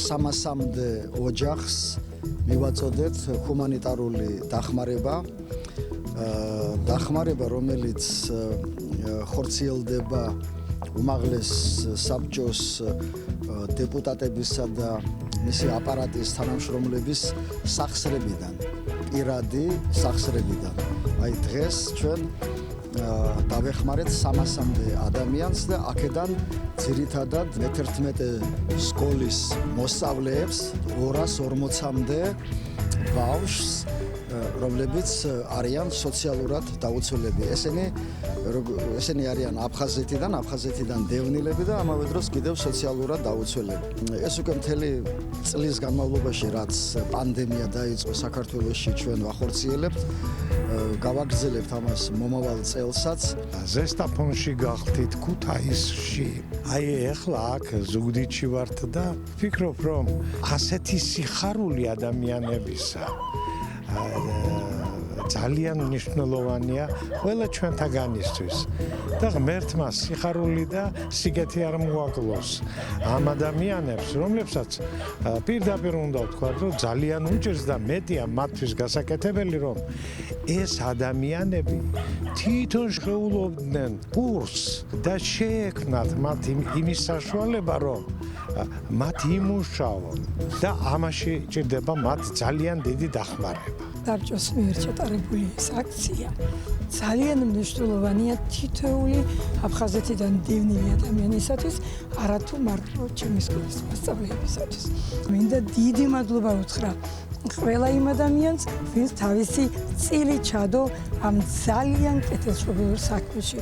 300-მდე ოჯახს მივაწოდეთ ჰუმანიტარული დახმარება. დახმარება, რომელიც ხორციელდება უმაღლეს საბჭოს დეპუტატებისა და მისი აპარატის თანამშრომლების სახსრებიდან, პირადი სახსრებიდან. აი დღეს ჩვენ დავეხმარეთ 300-მდე ადამიანს და აქედან ძირითადად მე-11 სკოლის მოსწავლეებს 240-მდე ბავშვს, რომლებიც არიან სოციალურად დაუცველები. ესენი არიან აფხაზეთიდან დევნილები და ამავე დროს კიდევ სოციალურად დაუცველები. ეს უკვე მთელი წლის განმავლობაში, რაც პანდემია დაიწყო საქართველოში, ჩვენ ვახორციელებთ, გავაგრძელებთ ამას მომავალ წელსაც. ზესტაფონში გახდით ქუთაისში. აი ეხლა აქ ზუგდიდში ვართ და ვფიქრობ, რომ ასეთი სიხარული ადამიანებისა ძალიან მნიშვნელოვანია ყველა ჩვენთაგანისთვის და ღმერთმა სიხარული და სიგეთი არ მოაკლოს ამ ადამიანებს, რომლებსაც პირდაპირ უნდა ვთქვა, რომ ძალიან უჭირს და მეტია მათთვის გასაკეთებელი, რომ ეს ადამიანები თვითონ შეულობდნენ კურსს და შეექმნათ მათ იმის საშუალება, რომ მათ იმუშაონ და ამაში ჭირდება მათ ძალიან დიდი დახმარება. საბჭოს მიერ ჩატარებული ეს აქცია ძალიან მნიშვნელოვანია თითოეული აფხაზეთიდან დევნილი ადამიანისათვის, არათუ მარტო ჩემი სკოლის მასწავლებლებისათვის. მინდა დიდი მადლობა უთხრა ყველა იმ ადამიანს, ვინც თავისი წილი ჩადო ამ ძალიან კეთილშობილ საქმეში.